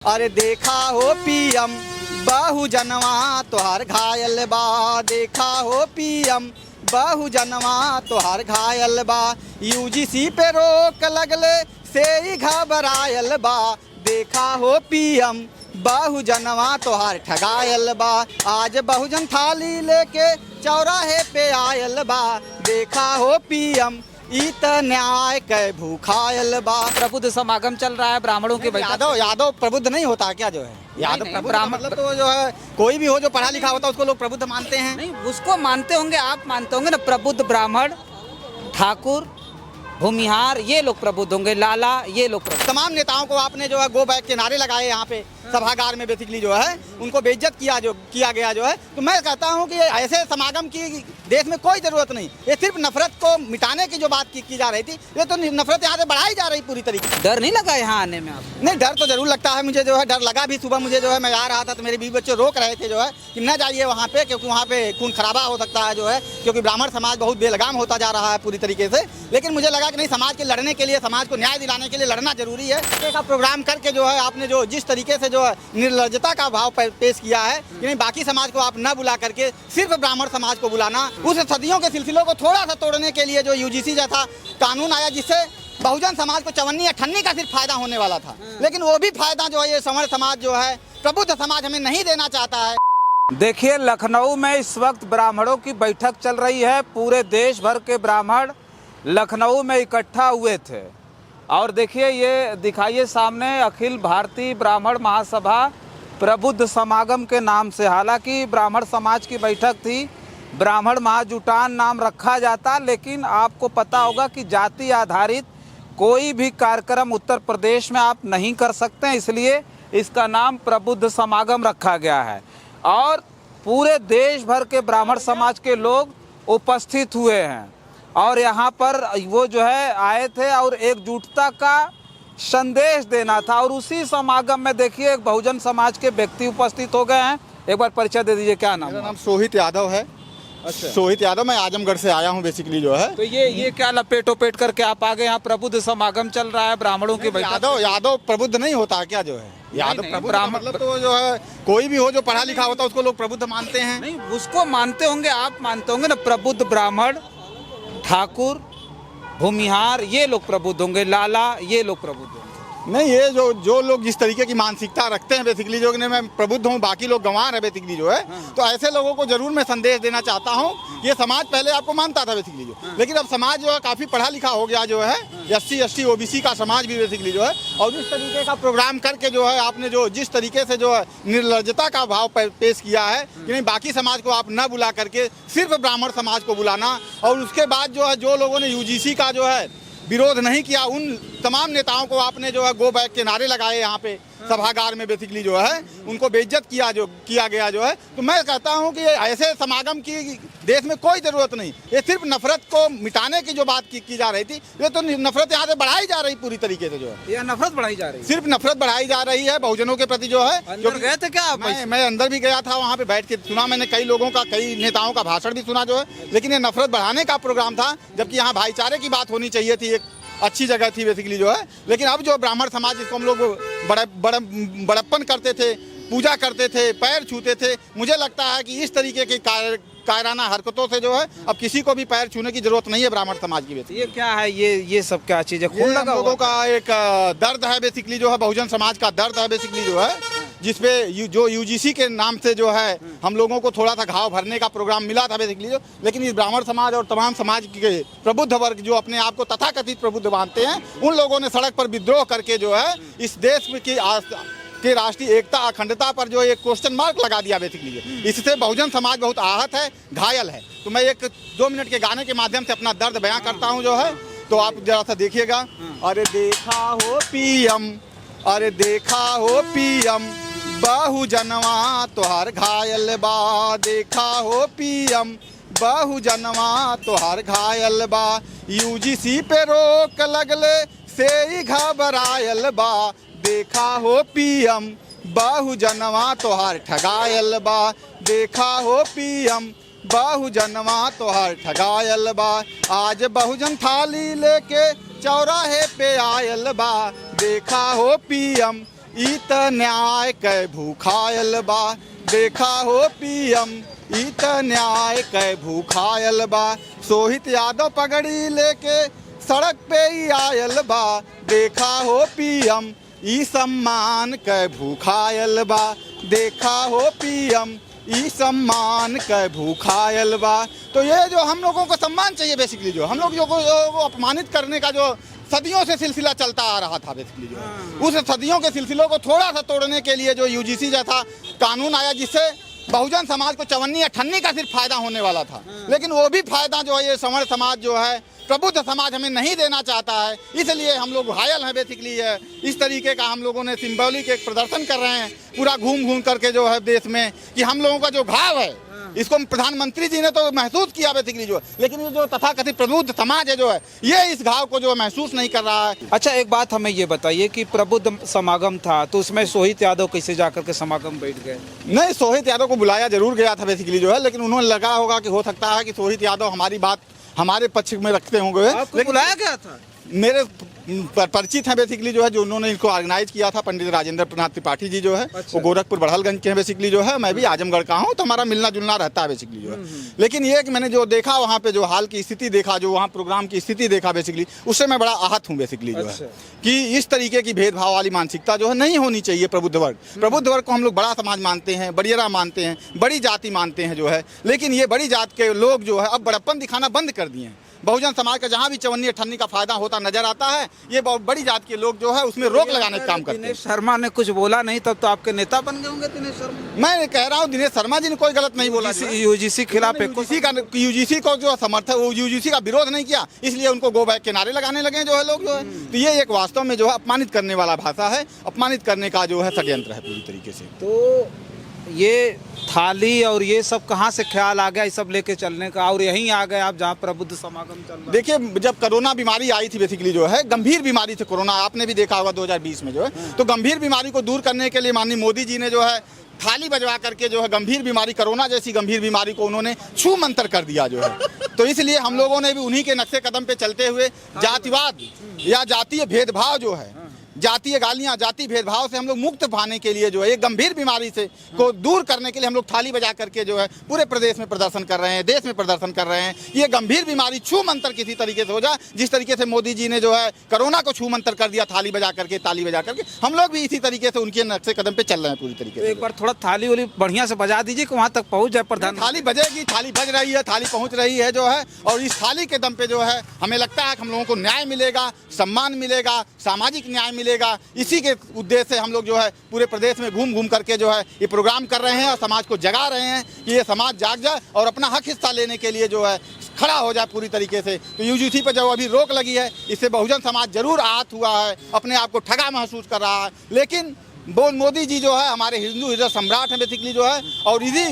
अरे देखा हो पीएम बहुजनवा तोहार घायल बा। देखा हो पीएम बहुजनवा तोहार घायल बा। यूजीसी पे रोक लगले से ही घबरायल बा। देखा हो पीएम बहुजनवा तोहार ठगायल बा। आज बहुजन थाली लेके चौराहे पे आयल बा। देखा हो पीएम इत न्याय के भूखायल बा। प्रबुद्ध समागम चल रहा है ब्राह्मणों के बैठक। यादव प्रबुद्ध नहीं होता क्या जो है? यादव नहीं, प्रबुद्ध मतलब तो जो है कोई भी हो जो पढ़ा लिखा होता है उसको लोग प्रबुद्ध मानते हैं। नहीं, उसको मानते होंगे, आप मानते होंगे ना। प्रबुद्ध ब्राह्मण, ठाकुर, भूमिहार, ये लोग प्रबुद्ध होंगे। लाला, ये लोग प्रबुद्ध। तमाम नेताओं को आपने जो है गो बैक के नारे लगाए यहाँ पे सभागार में, बेसिकली जो है उनको बेइज्जत किया गया जो है। तो मैं कहता हूँ कि ऐसे समागम की देश में कोई ज़रूरत नहीं। ये सिर्फ नफरत को मिटाने की जो बात की जा रही थी, ये तो नफरत यहाँ से बढ़ाई जा रही पूरी तरीके से। डर नहीं लगा यहाँ आने में आपको? नहीं, डर तो जरूर लगता है मुझे जो है। डर लगा भी सुबह मुझे जो है, मैं आ रहा था तो मेरे बीवी बच्चे रोक रहे थे जो है कि न जाइए वहाँ पे, क्योंकि वहाँ पे खून खराबा हो सकता है जो है, क्योंकि ब्राह्मण समाज बहुत बेलगाम होता जा रहा है पूरी तरीके से। लेकिन मुझे लगा कि नहीं, समाज के लड़ने के लिए, समाज को न्याय दिलाने के लिए लड़ना जरूरी है। का प्रोग्राम करके जो है आपने जो जिस तरीके से जो है निर्लज्जता का भाव पेश किया है कि नहीं, बाकी समाज को आप न बुला करके सिर्फ ब्राह्मण समाज को बुलाना, उस सदियों के सिलसिलों को थोड़ा सा तोड़ने के लिए जो यूजीसी जैसा कानून आया, जिससे बहुजन समाज को 54-58 का सिर्फ फायदा होने वाला था। लेकिन वो भी फायदा जो है ये सवर्ण समाज जो है, प्रबुद्ध समाज हमें नहीं देना चाहता है। देखिए, लखनऊ में इस वक्त ब्राह्मणों की बैठक चल रही है। पूरे देश भर के ब्राह्मण लखनऊ में इकट्ठा हुए थे। और देखिए, ये दिखाइए सामने अखिल भारतीय ब्राह्मण महासभा प्रबुद्ध समागम के नाम से। हालांकि ब्राह्मण समाज की बैठक थी, ब्राह्मण महाजुटान नाम रखा जाता, लेकिन आपको पता होगा कि जाति आधारित कोई भी कार्यक्रम उत्तर प्रदेश में आप नहीं कर सकते हैं, इसलिए इसका नाम प्रबुद्ध समागम रखा गया है। और पूरे देश भर के ब्राह्मण समाज के लोग उपस्थित हुए हैं और यहाँ पर वो जो है आए थे और एकजुटता का संदेश देना था। और उसी समागम में देखिए एक बहुजन समाज के व्यक्ति उपस्थित हो गए हैं। एक बार परिचय दे दीजिए, क्या नाम? मेरा नाम सोहित यादव है। अच्छा, सोहित यादव, मैं आजमगढ़ से आया हूँ बेसिकली जो है। तो ये क्या लपेट करके आप आ गए? यहाँ प्रबुद्ध समागम चल रहा है ब्राह्मणों की बैठक। यादव प्रबुद्ध नहीं होता क्या जो है? यादव प्रबुद्ध मतलब तो जो है कोई भी हो जो पढ़ा लिखा होता है उसको लोग प्रबुद्ध मानते हैं। नहीं, उसको मानते होंगे, आप मानते होंगे ना। प्रबुद्ध ब्राह्मण, ठाकुर, भूमिहार, ये लोग प्रबुद्ध होंगे। लाला, ये लोग प्रबुद्ध होंगे। नहीं, ये जो लोग जिस तरीके की मानसिकता रखते हैं बेसिकली जो कि मैं प्रबुद्ध हूँ, बाकी लोग गंवार है बेसिकली जो है, तो ऐसे लोगों को जरूर मैं संदेश देना चाहता हूँ। ये समाज पहले आपको मानता था बेसिकली जो, लेकिन अब समाज जो है काफ़ी पढ़ा लिखा हो गया जो है। SC ST OBC का समाज भी बेसिकली जो है, और इस तरीके का प्रोग्राम करके जो है आपने जो जिस तरीके से जो है निर्लज्जता का भाव पेश किया है कि नहीं, बाकी समाज को आप न बुला करके सिर्फ ब्राह्मण समाज को बुलाना। और उसके बाद जो है जो लोगों ने UGC का जो है विरोध नहीं किया, उन तमाम नेताओं को आपने जो है गो बैक के नारे लगाए यहाँ पे सभागार में, बेसिकली जो है उनको बेइज्जत किया गया जो है। तो मैं कहता हूँ कि ऐसे समागम की देश में कोई ज़रूरत नहीं। ये सिर्फ नफरत को मिटाने की जो बात की जा रही थी, ये तो नफरत यहाँ से बढ़ाई जा रही पूरी तरीके से जो है। ये नफरत बढ़ाई जा रही है, सिर्फ नफरत बढ़ाई जा रही है बहुजनों के प्रति जो है। अंदर गए थे क्या आप? मैं अंदर भी गया था, वहाँ पे बैठ के सुना मैंने, कई लोगों का, कई नेताओं का भाषण भी सुना जो है। लेकिन ये नफरत बढ़ाने का प्रोग्राम था, जबकि यहाँ भाईचारे की बात होनी चाहिए थी, एक अच्छी जगह थी बेसिकली जो है। लेकिन अब जो ब्राह्मण समाज, जिसको हम लोग बड़प्पन करते थे, पूजा करते थे, पैर छूते थे, मुझे लगता है कि इस तरीके की कायराना हरकतों से जो है अब किसी को भी पैर छूने की जरूरत नहीं है ब्राह्मण समाज की। ये क्या है? ये सब क्या चीज़ है? खून लगा लोगों का एक दर्द है बेसिकली जो है, बहुजन समाज का दर्द है बेसिकली जो है, जिसपे जो UGC के नाम से जो है हम लोगों को थोड़ा सा घाव भरने का प्रोग्राम मिला था बेसिकली जो। लेकिन इस ब्राह्मण समाज और तमाम समाज के प्रबुद्ध वर्ग जो अपने आप को तथाकथित प्रबुद्ध मानते हैं, उन लोगों ने सड़क पर विद्रोह करके जो है इस देश की राष्ट्रीय एकता, अखंडता पर जो एक क्वेश्चन मार्क लगा दिया बेसिकली। इससे बहुजन समाज बहुत आहत है, घायल है। तो मैं 1-2 मिनट के गाने के माध्यम से अपना दर्द बयां करता हूं जो है, तो आप जरा सा देखिएगा। अरे देखा हो पीएम, अरे देखा हो पीएम बहुजनवा तोहार घायल बा। देखा हो पीएम बहुजनवा तोहार घायल बा। UGC पे रोक लगले से ही घबरायल बा। देखा हो पीएम बहुजनवा तोहार ठगायल बा। देखा हो पीएम बहुजनवा तोहार ठगायल बा। आज बहुजन थाली लेके चौराहे पे आयल बा। देखा हो पीएम इत न्याय कै भूखायल बा देखा हो पीएम, इत न्याय कै भूखायल बा। सोहित यादव पगड़ी लेके सड़क पे ही आयल बा देखा हो पीएम, ई सम्मान कै भूखायल बा देखा हो पीएम, ई सम्मान कै भूखायल बा। तो ये जो हम लोगों को सम्मान चाहिए बेसिकली, जो हम लोग जो को अपमानित करने का जो सदियों से सिलसिला चलता आ रहा था बेसिकली, जो उस सदियों के सिलसिलों को थोड़ा सा तोड़ने के लिए जो यूजीसी जैसा कानून आया, जिससे बहुजन समाज को चवन्नी अठन्नी का सिर्फ फायदा होने वाला था, लेकिन वो भी फायदा जो है ये सवर्ण समाज जो है, प्रबुद्ध समाज हमें नहीं देना चाहता है। इसलिए हम लोग घायल हैं बेसिकली। है इस तरीके का हम लोगों ने सिंबॉलिक एक प्रदर्शन कर रहे हैं पूरा घूम घूम करके जो है देश में, कि हम लोगों का जो घाव है इसको प्रधानमंत्री जी ने तो महसूस किया बेसिकली जो, लेकिन ये जो तथाकथित प्रबुद्ध समाज है जो है ये इस घाव को जो महसूस नहीं कर रहा है। अच्छा, एक बात हमें ये बताइए कि प्रबुद्ध समागम था तो उसमें सोहित यादव कैसे जाकर के समागम बैठ गए? नहीं, सोहित यादव को बुलाया जरूर गया था बेसिकली जो है, लेकिन उन्होंने लगा होगा कि हो सकता है कि सोहित यादव हमारी बात हमारे पक्ष में रखते होंगे, लेकिन बुलाया गया था। मेरे परिचित हैं बेसिकली जो है, जो उन्होंने इनको ऑर्गेनाइज किया था, पंडित राजेंद्र प्रसाद त्रिपाठी जी जो है। अच्छा। वो गोरखपुर बड़हलगंज के हैं बेसिकली जो है, मैं भी आजमगढ़ का हूँ, तो हमारा मिलना जुलना रहता है बेसिकली जो है। लेकिन ये कि मैंने जो देखा वहाँ पे, जो हाल की स्थिति देखा, जो वहाँ प्रोग्राम की स्थिति देखा बेसिकली, उससे मैं बड़ा आहत हूँ बेसिकली जो है, कि इस तरीके की भेदभाव वाली मानसिकता जो है नहीं होनी चाहिए। प्रबुद्ध वर्ग को हम लोग बड़ा समाज मानते हैं, बड़ियरा मानते हैं, बड़ी जाति मानते हैं जो है, लेकिन ये बड़ी जात के लोग जो है अब बड़प्पन दिखाना बंद कर दिए हैं। बहुजन समाज का जहाँ भी चवन्नी अठन्नी का फायदा होता नजर आता है, ये बड़ी जात के लोग जो है उसमें रोक लगाने का काम करते हैं। दिनेश शर्मा ने कुछ बोला नहीं तब तो आपके नेता बन गए होंगे दिनेश शर्मा। मैं कह रहा हूँ दिनेश शर्मा जी ने कोई गलत नहीं बोला। यूजीसी खिलाफ यूजीसी को जो समर्थन, वो यूजीसी का विरोध नहीं किया, इसलिए उनको गो बैक के नारे लगाने लगे जो है लोग जो है। तो ये एक वास्तव में जो है अपमानित करने वाला भाषा है, अपमानित करने का जो है षड्यंत्र है पूरी तरीके से। तो ये थाली और ये सब कहाँ से ख्याल आ गया इस सब लेके चलने का, और यहीं आ गए आप जहाँ प्रबुद्ध समागम चल रहा है? देखिए, जब कोरोना बीमारी आई थी बेसिकली जो है, गंभीर बीमारी थी कोरोना, आपने भी देखा होगा 2020 में जो है, तो गंभीर बीमारी को दूर करने के लिए माननीय मोदी जी ने जो है थाली बजवा करके जो है गंभीर बीमारी, कोरोना जैसी गंभीर बीमारी को उन्होंने छू मंतर कर दिया जो है। तो इसलिए हम लोगों ने भी उन्हीं के नक्शे कदम पे चलते हुए जातिवाद या जातीय भेदभाव जो है, जातीय गालियां, जाति भेदभाव से हम लोग मुक्त पाने के लिए जो है एक गंभीर बीमारी से को दूर करने के लिए हम लोग थाली बजा करके जो है पूरे प्रदेश में प्रदर्शन कर रहे हैं, देश में प्रदर्शन कर रहे हैं। ये गंभीर बीमारी छू मंतर किसी तरीके से हो जाए, जिस तरीके से मोदी जी ने जो है कोरोना को छू मंतर कर दिया थाली बजा करके, ताली बजा करके, हम लोग भी इसी तरीके से उनके नक्शे कदम पे चल रहे हैं पूरी तरीके से। एक बार थोड़ा थाली वाली बढ़िया से बजा दीजिए कि वहाँ तक पहुँच जाए प्रधान। थाली बजेगी, थाली बज रही है, थाली पहुँच रही है जो है, और इस थाली के दम पे जो है हमें लगता है कि हम लोगों को न्याय मिलेगा, सम्मान मिलेगा, सामाजिक न्याय मिलेगा। इसी के उद्देश्य से हम लोग जो है पूरे प्रदेश में घूम घूम करके जो है ये प्रोग्राम कर रहे हैं और समाज को जगा रहे हैं कि ये समाज जाग जाए और अपना हक हिस्सा लेने के लिए जो है खड़ा हो जाए पूरी तरीके से। तो यूजीसी पर जो अभी रोक लगी है, इससे बहुजन समाज जरूर आहत हुआ है, अपने आप को ठगा महसूस कर रहा है। लेकिन मोदी जी जो है हमारे हिंदू हृदय सम्राट हैं बेसिकली जो है, और इसी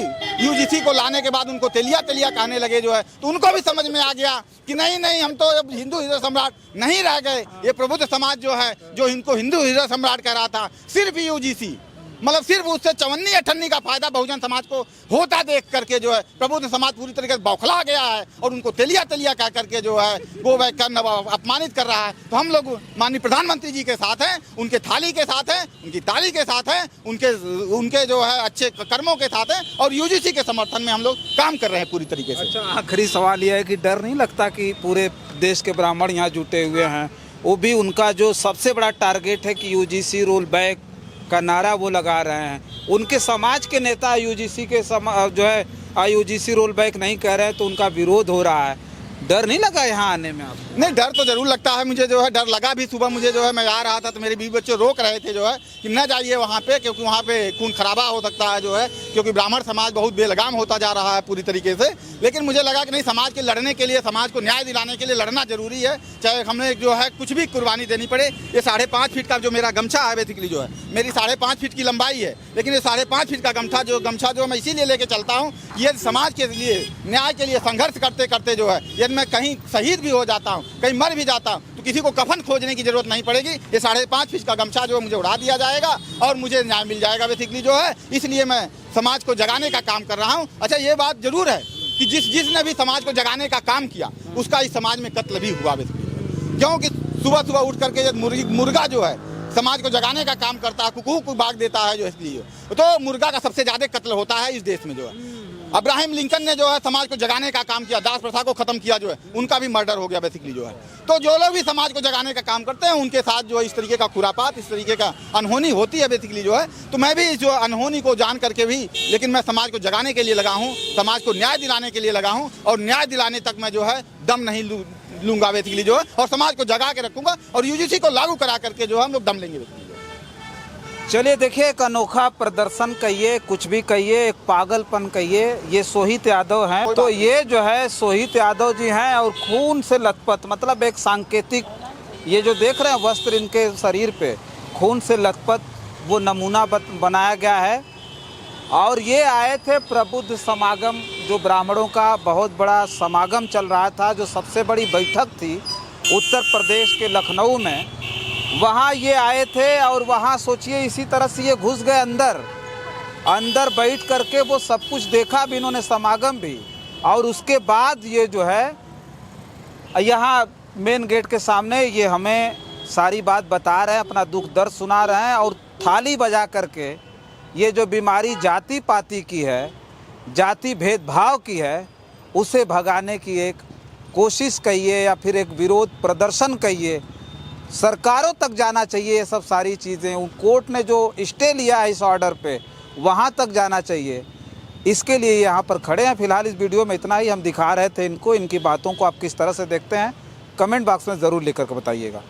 यूजीसी को लाने के बाद उनको तेलिया तेलिया कहने लगे जो है, तो उनको भी समझ में आ गया कि नहीं नहीं, हम तो अब हिंदू हृदय सम्राट नहीं रह गए। ये प्रबुद्ध समाज जो है, जो इनको हिंदू हृदय सम्राट कह रहा था, सिर्फ यूजीसी, मतलब सिर्फ उससे चवन्नी अठन्नी का फायदा बहुजन समाज को होता देख करके जो है प्रबुद्ध समाज पूरी तरीके से बौखला गया है और उनको तेलिया तेलिया कह करके जो है गो बैक करना, अपमानित कर रहा है। तो हम लोग माननीय प्रधानमंत्री जी के साथ हैं, उनके थाली के साथ हैं, उनकी ताली के साथ हैं, उनके जो है अच्छे कर्मों के साथ हैं, और यूजीसी के समर्थन में हम लोग काम कर रहे हैं पूरी तरीके से। अच्छा, आखिरी सवाल यह है कि डर नहीं लगता कि पूरे देश के ब्राह्मण यहाँ जुटे हुए हैं, वो भी उनका जो सबसे बड़ा टारगेट है कि यूजीसी रोल बैक का नारा वो लगा रहे हैं, उनके समाज के नेता यूजीसी के जो है यूजीसी रोल बैक नहीं कह रहे हैं, तो उनका विरोध हो रहा है। डर नहीं लगा यहाँ आने में आपको? नहीं, डर तो जरूर लगता है मुझे जो है, डर लगा भी। सुबह मुझे जो है, मैं आ रहा था तो मेरे बीवी बच्चे रोक रहे थे जो है कि न जाइए वहाँ पे, क्योंकि वहाँ पे खून खराबा हो सकता है जो है, क्योंकि ब्राह्मण समाज बहुत बेलगाम होता जा रहा है पूरी तरीके से। लेकिन मुझे लगा कि नहीं, समाज के लड़ने के लिए, समाज को न्याय दिलाने के लिए लड़ना जरूरी है, चाहे हमें जो है कुछ भी कुर्बानी देनी पड़े। ये 5.5 फीट का जो मेरा गमछा है बेसिकली जो है, मेरी 5.5 फीट की लंबाई है, लेकिन ये 5.5 फीट का गमछा जो मैं इसीलिए लेके चलता हूँ, ये समाज के लिए, न्याय के लिए संघर्ष करते करते जो है, यदि मैं कहीं शहीद भी हो जाता हूँ, कहीं मर भी जाता हूँ, तो किसी को कफन खोजने की जरूरत नहीं पड़ेगी। ये 5.5 फीट का गमछा जो मुझे उड़ा दिया जाएगा और मुझे न्याय मिल जाएगा बेसिकली जो है। इसलिए मैं समाज को जगाने का काम कर रहा हूँ। अच्छा, ये बात जरूर है कि जिसने भी समाज को जगाने का काम किया उसका इस समाज में कत्ल भी हुआ बेसिकली, क्योंकि सुबह सुबह उठ करके मुर्गा जो है समाज को जगाने का काम करता है, कुकू को भाग देता है जो इसलिए। तो मुर्गा का सबसे ज़्यादा कत्ल होता है इस देश में जो है। अब्राहम लिंकन ने जो है समाज को जगाने का काम किया, दास प्रथा को खत्म किया जो है, उनका भी मर्डर हो गया बेसिकली जो है। तो जो लोग भी समाज को जगाने का काम करते हैं उनके साथ जो है इस तरीके का खुरापात, इस तरीके का अनहोनी होती है बेसिकली जो है। तो मैं भी जो अनहोनी को जान करके भी, लेकिन मैं समाज को जगाने के लिए लगा हूँ, समाज को न्याय दिलाने के लिए लगा हूँ, और न्याय दिलाने तक मैं जो है दम नहीं लूंगा बेसिकली जो है, और समाज को जगा के रखूंगा, और यूजीसी को लागू करा करके जो है हम लोग दम लेंगे बेसिकली। चलिए देखिए, एक अनोखा प्रदर्शन कहिए, कुछ भी कहिए, एक पागलपन कहिए। ये सोहित यादव हैं, तो ये जो है सोहित यादव जी हैं, और खून से लथपथ, मतलब एक सांकेतिक, ये जो देख रहे हैं वस्त्र इनके शरीर पे खून से लथपथ वो नमूना बनाया गया है। और ये आए थे प्रबुद्ध समागम, जो ब्राह्मणों का बहुत बड़ा समागम चल रहा था, जो सबसे बड़ी बैठक थी उत्तर प्रदेश के लखनऊ में, वहाँ ये आए थे। और वहाँ सोचिए इसी तरह से ये घुस गए अंदर बैठ करके वो सब कुछ देखा भी इन्होंने, समागम भी। और उसके बाद ये जो है यहाँ मेन गेट के सामने ये हमें सारी बात बता रहे हैं, अपना दुख दर्द सुना रहे हैं, और थाली बजा करके ये जो बीमारी जाति पाति की है, जाति भेदभाव की है, उसे भगाने की एक कोशिश कहिए या फिर एक विरोध प्रदर्शन कहिए। सरकारों तक जाना चाहिए ये सब सारी चीज़ें। कोर्ट ने जो स्टे लिया है इस ऑर्डर पे, वहाँ तक जाना चाहिए। इसके लिए यहाँ पर खड़े हैं। फिलहाल इस वीडियो में इतना ही हम दिखा रहे थे इनको। इनकी बातों को आप किस तरह से देखते हैं, कमेंट बॉक्स में ज़रूर लिख कर के बताइएगा।